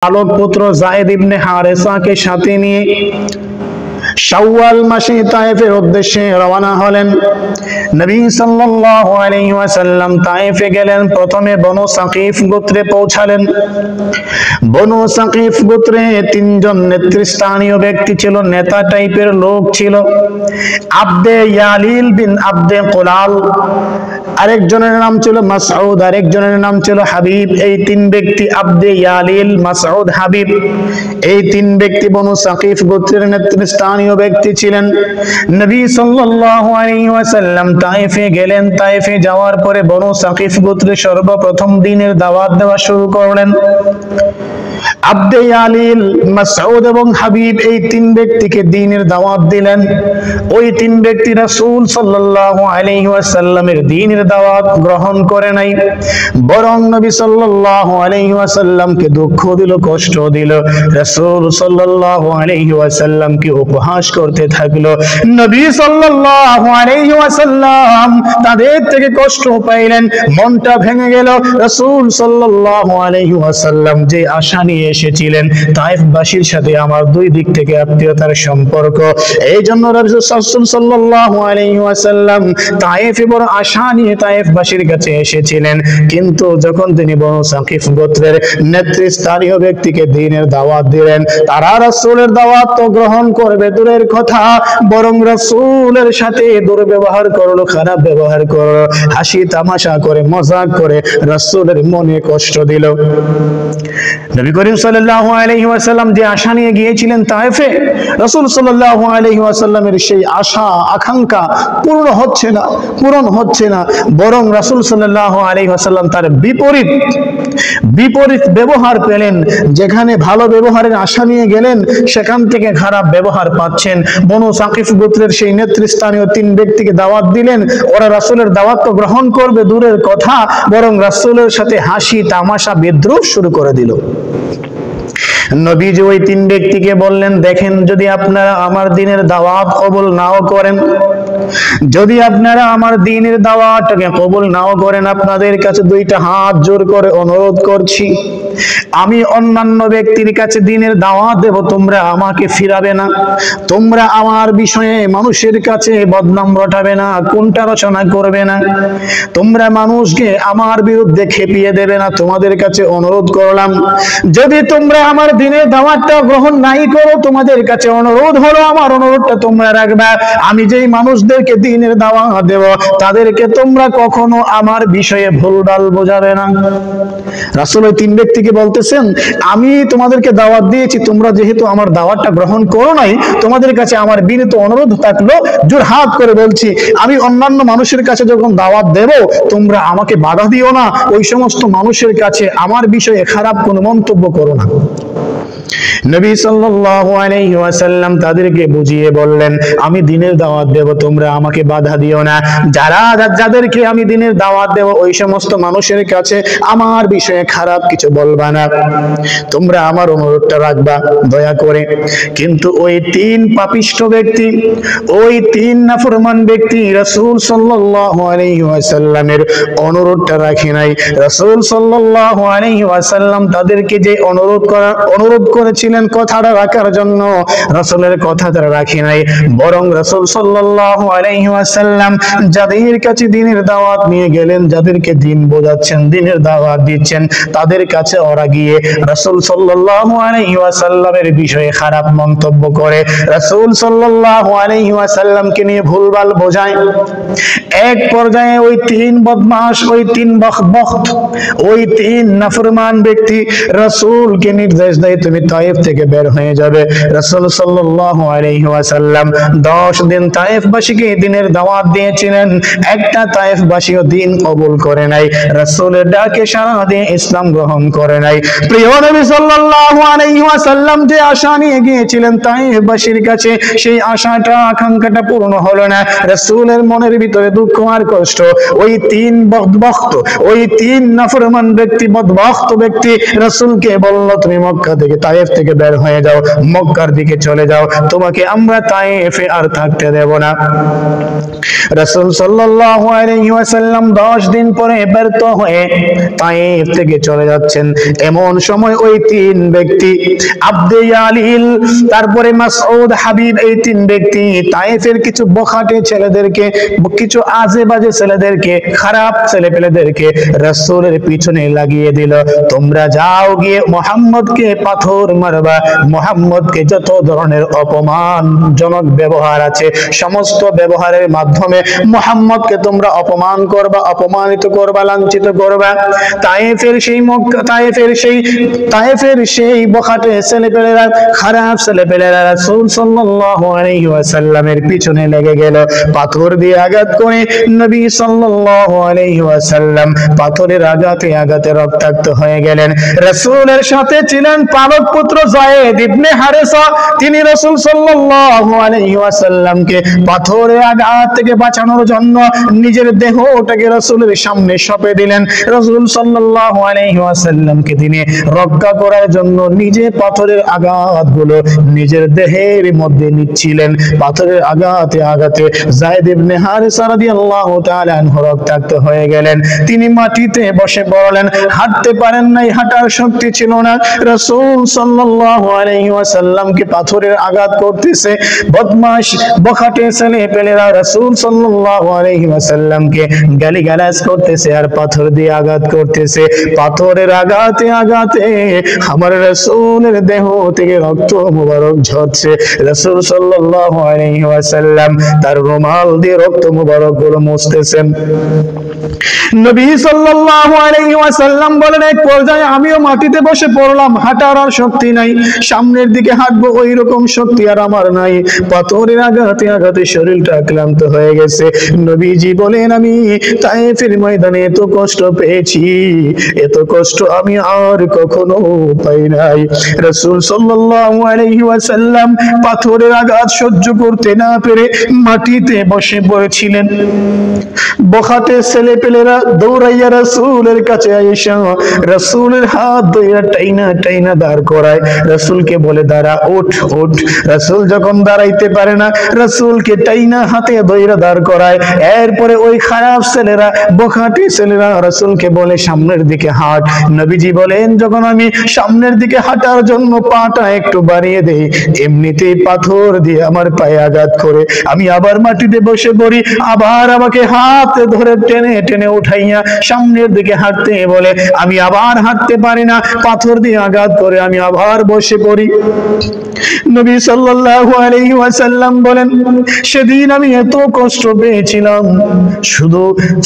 পালক পুত্র যায়েদ ইবনে হারেসাকে সাথে নিয়ে শাওয়াল মাসে তায়েফের উদ্দেশ্যে রওনা হলেন। নবী সাল্লাল্লাহু আলাইহি ওয়াসাল্লাম তায়েফে গেলেন। প্রথমে বনু সাকিফ গোত্রে পৌঁছালেন। বনু সাকিফ গোত্রে তিনজন নেতৃস্থানীয় ব্যক্তি ছিল, নেতা টাইপের লোক ছিল। আব্দে ইয়ালিল বিন আব্দে কুলাল, আরেকজনের নাম ছিল মাসউদ, আরেকজনের নাম ছিল হাবিব। এই তিন ব্যক্তি আব্দে ইয়ালিল, মাসউদ, হাবিব, এই তিন ব্যক্তি বনু সাকিফ গোত্রের নেতৃস্থানীয় ব্যক্তি ছিলেন। নবী সাল্লাল্লাহু আলাইহি ওয়াসাল্লাম তায়েফে গেলেন। তায়েফে যাওয়ার পরে বনু সাকিফ গোত্রে সর্বপ্রথম দ্বীনের দাওয়াত দেওয়া শুরু করলেন। আব্দে ইয়ালিল, মাসউদ এবং হাবিব এই তিন ব্যক্তিকে দ্বীনের দাওয়াত দিলেন। ওই তিন ব্যক্তি রাসূল সাল্লাল্লাহু আলাইহি ওয়াসাল্লামের দ্বীনের দাওয়াত গ্রহণ করে নাই, বরং নবী সাল্লাল্লাহু আলাইহি ওয়াসাল্লামকে দুঃখ দিল, কষ্ট দিল। রাসূল সাল্লাল্লাহু আলাইহি ওয়াসাল্লামকে উপহাস করতে থাকলো। নবী সাল্লাল্লাহু আলাইহি ওয়াসাল্লাম তাদের থেকে কষ্ট পাইলেন, মনটা ভেঙে গেল। রাসূল সাল্লাল্লাহু আলাইহি ওয়াসাল্লাম যে আশা নিয়ে এসেছিলেন তায়েফবাসীর সাথে আমার দুই দিক থেকে আত্মীয়তার সম্পর্ক, এই জন্য রাসূল সাল্লাল্লাহু আলাইহি ওয়াসাল্লাম তায়েফে বড় আশা নিয়ে তায়েফবাসীর কাছে এসেছিলেন। কিন্তু যখন তিনি বনু সাকিফ গোত্রের নেতৃস্থানীয় ব্যক্তিকে দ্বীনের দাওয়াত দিলেন, তারা রাসূলের দাওয়াত তো গ্রহণ করবে দূরের কথা, বরং রাসূলের সাথে দুর্ব্যবহার করলো, খারাপ ব্যবহার করলো, হাসি তামাশা করে, মজাক করে রাসূলের মনে কষ্ট দিল। নবী করিম সাল্লাল্লাহু আলাইহি ওয়াসাল্লাম যে আশা নিয়ে গিয়েছিলেন তায়েফে, রাসূল সাল্লাল্লাহু আলাইহি ওয়াসাল্লামের সেই আশা আকাঙ্ক্ষা পূরণ হচ্ছে না, বরং রাসূল সাল্লাল্লাহু আলাইহি ওয়াসাল্লাম তার বিপরীত ব্যবহার পেলেন। যেখানে ভালো ব্যবহারের আশা নিয়ে গেলেন সেখান থেকে খারাপ ব্যবহার পাচ্ছেন। বনু সাকিফ গোত্রের সেই নেতৃস্থানীয় তিন ব্যক্তিকে দাওয়াত দিলেন, ওরা রাসূলের দাওয়াত তো গ্রহণ করবে দূরের কথা, বরং রাসূলের সাথে হাসি তামাশা বিদ্রুপ শুরু করে দিল। নবীজি ওই তিন ব্যক্তিকে বললেন, দেখেন, যদি আপনারা আমার দ্বীনের দাওয়াত কবুল নাও করেন, যদি আপনারা আমার দ্বীনের দাওয়াতটাকে কবুল নাও করেন, আপনাদের কাছে দুইটা হাত জোর করে অনুরোধ করছি, আমি অন্যান্য ব্যক্তির কাছে দ্বীনের দাওয়াত দেব, তোমরা আমাকে ফিরাবে না, তোমরা আমার বিষয়ে মানুষের কাছে বদনাম রটাবে না, কোনটা রচনা করবে না, তোমরা মানুষকে আমার বিরুদ্ধে খেপিয়ে দেবে না, তোমাদের কাছে অনুরোধ করলাম। যদি তোমরা আমার দ্বীনের দাওয়াতটা গ্রহণ নাই করো, তোমাদের কাছে অনুরোধ হলো আমার অনুরোধটা তোমরা রাখবা। আমি যেই মানুষদেরকে দ্বীনের দাওয়াত দেব তাদেরকে তোমরা কখনো আমার বিষয়ে ভুলভাল বোঝাবে না। রাসূল ওই তিন ব্যক্তিকে বলতেছেন, আমি তোমাদেরকে দাওয়াত দিয়েছি, তোমরা যেহেতু আমার দাওয়াতটা গ্রহণ করো নাই, তোমাদের কাছে আমার বিনীত অনুরোধ থাকলো, জোরহাত করে বলছি, আমি অন্যান্য মানুষের কাছে যখন দাওয়াত দেব তোমরা আমাকে বাধা দিও না, ওই সমস্ত মানুষের কাছে আমার বিষয়ে খারাপ কোনো মন্তব্য করো না। নবী সাল্লাল্লাহু আলাইহি ওয়াসাল্লাম তাদেরকে বুঝিয়ে বললেন, আমি দ্বীনের দাওয়াত দেব, তোমরা আমাকে বাধা দিও না। যাদেরকে আমি দ্বীনের দাওয়াত দেব ওই সমস্ত মানুষের কাছে আমার বিষয়ে খারাপ কিছু বলবা না, তোমরা আমার অনুরোধটা রাখবা দয়া করে। কিন্তু ওই তিন পাপিষ্ঠ ব্যক্তি, ওই তিন নাফরমান ব্যক্তি রাসূল সাল্লাল্লাহু আলাইহি ওয়াসাল্লামের অনুরোধটা রাখে নাই। রাসূল সাল্লাল্লাহু আলাইহি ওয়াসাল্লাম তাদেরকে যে অনুরোধ করেছিলেন কথাটা রাখার জন্য, রাসূলের কথা তারা রাখে নাই, বরং রাসূল সাল্লাল্লাহু আলাইহি ওয়াসাল্লাম যাদের কাছে দ্বীনের দাওয়াত নিয়ে গেলেন, যাদেরকে দ্বীন বোঝাচ্ছেন, দ্বীনের দাওয়াত দিচ্ছেন, তাদের কাছে ওরা গিয়ে রাসূল সাল্লাল্লাহু আলাইহি ওয়াসাল্লামের বিষয়ে খারাপ মন্তব্য করে, রাসূল সাল্লাল্লাহু আলাইহি ওয়াসাল্লামকে নিয়ে ভুলভাল বোঝায়। এক পর্যায়ে ওই তিন বদমাশ, ওই তিন বখবখ, ওই তিন নাফরমান ব্যক্তি রাসূলকে নির্দেশ দেয়, তুমি তায়েফ থেকে বের হয়ে যাবে। রাসূল সাল্লাল্লাহু আলাইহি ওয়াসাল্লাম 10 দিন তায়েফবাসীকে দ্বীনের দাওয়াত দিয়েছিলেন, একটা তায়েফবাসীও দ্বীন কবুল করে নাই, রাসূলের ডাকে সাড়া দিয়ে ইসলাম গ্রহণ করে নাই। প্রিয় নবী সাল্লাল্লাহু আলাইহি ওয়াসাল্লাম যে আশা নিয়ে গিয়েছিলেন তায়েফবাসীর কাছে, সেই আশাটা আকাঙ্ক্ষাটা পূর্ণ হলো না। রাসূলের মনের ভিতরে দুঃখ আর কষ্ট। ওই তিন বদবখত, ওই তিন নাফরমান ব্যক্তি, বদবখত ব্যক্তি রাসূলকে বলল, তুমি মক্কা থেকে, তায়েফ থেকে বের হয়ে যাও, মক্কার দিকে চলে যাও, তোমাকে আমরা তায়েফে আর থাকতে দেব না। রাসূল সাল্লাল্লাহু আলাইহি ওয়াসাল্লাম 10 দিন পরে ব্যর্থ হয়ে তায়েফ থেকে চলে যাচ্ছেন। এমন সময় ওই তিন ব্যক্তি, আব্দে ইয়ালিল, তারপরে মাসউদ, হাবিব, এই তিন ব্যক্তি তায়েফের কিছু বখাটে ছেলেদেরকে, কিছু আজে বাজে ছেলেদেরকে, খারাপ ছেলেপেলেদেরকে রাসূলের পিছনে লাগিয়ে দিল, তোমরা যাও গিয়ে মুহাম্মদকে পাথর মারবা, মুহাম্মদকে যত ধরনের অপমানজনক ব্যবহার আছে সমস্ত ব্যবহারের মাধ্যমে মুহাম্মদকে তোমরা অপমান করবা, অপমানিত করবা, লাঞ্ছিত করবা। তায়েফের সেই বখাটে ছেলেপেলেরা, খারাপ ছেলেপেলেরা রাসূল সাল্লাল্লাহু আলাইহি ওয়াসাল্লামের পিছনে লেগে গেল, পাথর দিয়ে আঘাত করে নবী সাল্লাল্লাহু আলাইহি ওয়াসাল্লাম পাথরের আঘাতে আঘাতে রক্তাক্ত হয়ে গেলেন। রাসূলের সাথে ছিলেন পালক পুত্র যায়েদ ইবনে হারেসা, তিনি রাসূল সাল্লাল্লাহু আলাইহি ওয়াসাল্লামকে পাথরের আঘাত থেকে বাঁচানোর জন্য নিজের দেহটাকে রাসূলের সামনে সঁপে দিলেন। রাসূল সাল্লাল্লাহু আলাইহি ওয়াসাল্লামকে তিনি রক্ষা করার জন্য নিজে পাথরের আঘাতগুলো নিজের দেহের মধ্যে নিচ্ছিলেন। পাথরের আঘাতে আঘাতে যায়েদ ইবনে হারেসা রাদিয়াল্লাহু তাআলা আনহু রক্তাক্ত হয়ে গেলেন। তিনি মাটিতে বসে পড়লেন, হাঁটতে পারেন নাই, হাঁটার শক্তি ছিল না। রাসূল সাল্লাল্লাহু আলাইহি ওয়াসাল্লামকে পাথরের আঘাত করতেছে বদমাশ বখাটে ছেলেপেলেরা, রাসূল সাল্লাল্লাহু আলাইহি ওয়াসাল্লামকে গালিগালাজ করতেছে আর পাথর দিয়ে আঘাত করতেছে। পাথরের আঘাতে আঘাতে আমার রাসূলের দেহ থেকে রক্ত মুবারক ঝরছে। রাসূল সাল্লাল্লাহু আলাইহি ওয়াসাল্লাম তার রুমাল দিয়ে রক্ত মুবারক গুলো মুছতেছেন। নবী সাল্লাল্লাহু আলাইহি ওয়াসাল্লাম বলেন, এক পর্যায়ে আমিও মাটিতে বসে পড়লাম, হাঁটার আর শক্তি নাই, সামনের দিকে হাঁটবো ওই রকম শক্তি আর আমার নাই, পাথরের আঘাতে আঘাতে শরীরটা ক্লান্ত হয়ে গেছে। নবীজি বলেন, আমি তায়েফের ময়দানে এত কষ্ট পেয়েছি, এত কষ্ট আমি আর কখনো পাই নাই। রাসূল সাল্লাল্লাহু আলাইহি ওয়াসাল্লাম পাথরের আঘাত সহ্য করতে না পেরে মাটিতে বসে পড়েছিলেন। বখাটে ছেলেপেলেরা দৌড়াইয়া রাসূলের কাছে আয়েশা রাসূলের হাত ধরে টাইনা টাইনা দাঁড় করায়, রাসূলকে বলে, দাঁড়া, ওঠ ওঠ। রাসূল যখন দাঁড়াইতে পারে না, রাসূলকে টাইনা হাতে ধরে দাঁড় করায়। এরপরে ওই খারাপ ছেলেরা, বখাটে ছেলেরা রাসূলকে বলে, সামনের দিকে হাঁট। নবীজি বলেন, যখন আমি সামনের দিকে হাঁটার জন্য পাটা একটু বাড়িয়ে দেই, এমনিতেই পাথর দিয়ে আমার পায়ে আঘাত করে আমি আবার মাটিতে বসে পড়ি। আবার আমাকে হাত ধরে টেনে টেনে উঠাইয়া সামনের দিকে হাঁটতে বলে, আমি আবার হাঁটতে পারি না, পাথর দিয়ে আঘাত করে আমি আবার বসে পড়ি। নবী সাল্লাল্লাহু আলাইহি ওয়াসাল্লাম বলেন, সেদিন আমি এত কষ্ট পেয়েছিলাম, শুধু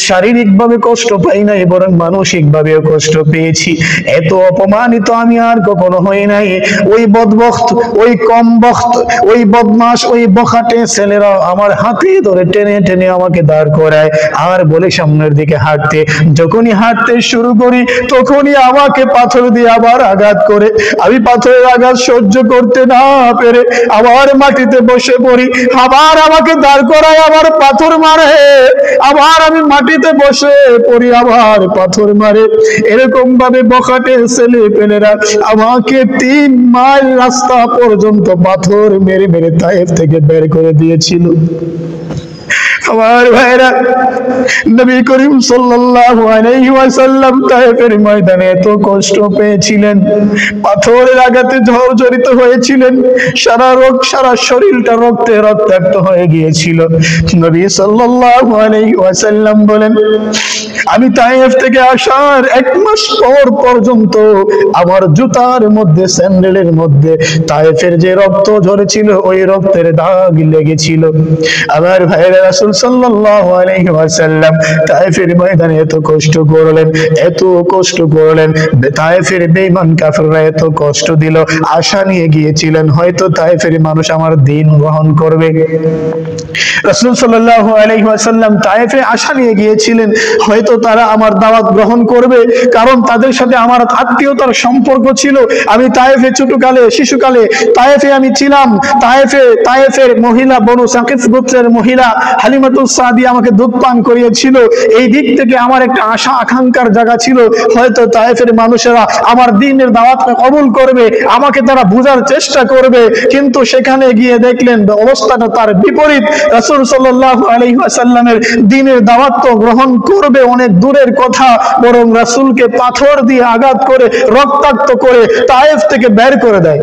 শারীরিকভাবে কষ্ট পাই নাই, বরং মানসিকভাবেও কষ্ট পেয়েছি। এত অপমানিত আমি আর কখনো হই নাই। ওই বদবখত, ওই কম বখত, ওই বদমাশ, ওই বখাটে ছেলেরা আমার হাতে ধরে টেনে টেনে আমাকে দাঁড় করায় আর বলে সামনের দিকে হাঁটতে। যখনই হাঁটতে শুরু করি তখনই আমাকে পাথর দিয়ে আবার আঘাত করে আমি পাথরের আঘাত সহ্য করতে না পেরে আবার মাটিতে বসে পড়ি। আবার আমাকে দাঁড় করায়, আবার পাথর মারে, আবার আমি মাটিতে বসে পড়ি, আবার পাথর মারে। এরকম ভাবে বখাটে ছেলেপেলেরা আমাকে 3 মাইল রাস্তা পর্যন্ত পাথর মেরে মেরে তায়েফ থেকে বের করে দিয়েছিল। আমার ভাইরা, নবী করিম সাল্লাল্লাহু আলাইহি ওয়াসাল্লাম তায়েফের ময়দানে এত কষ্ট পেয়েছিলেন, পাথরের আঘাতে জর্জরিত হয়েছিলেন, সারা শরীরটা রক্তে রক্তাক্ত হয়ে গিয়েছিল। নবী সাল্লাল্লাহু আলাইহি ওয়াসাল্লাম বলেন, আমি তায়েফ থেকে আসার 1 মাস পর পর্যন্ত আমার জুতার মধ্যে, স্যান্ডেলের মধ্যে তায়েফের যে রক্ত ঝরেছিল ওই রক্তের দাগ লেগেছিল। আমার ভাইরা, রাসূল সাল্লাল্লাহু আলাইহি ওয়াসাল্লাম তায়েফের ময়দানে এত কষ্ট করলেন, এত কষ্ট করলেন। তায়েফের বেঈমান কাফেররা এত কষ্ট দিল, আশা নিয়ে গিয়েছিলেন হয়তো তায়েফের মানুষ আমার দ্বীন গ্রহণ করবে। রাসূল সাল্লাল্লাহু আলাইহি ওয়াসাল্লাম তায়েফে আশা নিয়ে গিয়েছিলেন হয়তো তারা আমার দাওয়াত গ্রহণ করবে, কারণ তাদের সাথে আমার আত্মীয়তার সম্পর্ক ছিল। আমি তায়েফে ছোটকালে, শিশুকালে তায়েফে আমি ছিলাম। তায়েফের মহিলা, বনু সাকিফ গোত্রের মহিলা হালিমা হালিমাতুস সাদিয়া আমাকে দুধ পান করিয়েছিল, এই দিক থেকে আমার একটা আশা আকাঙ্ক্ষার জায়গা ছিল, হয়তো তায়েফের মানুষেরা আমার দ্বীনের দাওয়াতকে কবুল করবে, আমাকে তারা বোঝার চেষ্টা করবে। কিন্তু সেখানে গিয়ে দেখলেন অবস্থাটা তার বিপরীত। রাসূল সাল্লাল্লাহু আলাইহি ওয়াসাল্লামের দ্বীনের দাওয়াত তো গ্রহণ করবে অনেক দূরের কথা, বরং রাসূলকে পাথর দিয়ে আঘাত করে রক্তাক্ত করে তায়েফ থেকে বের করে দেয়।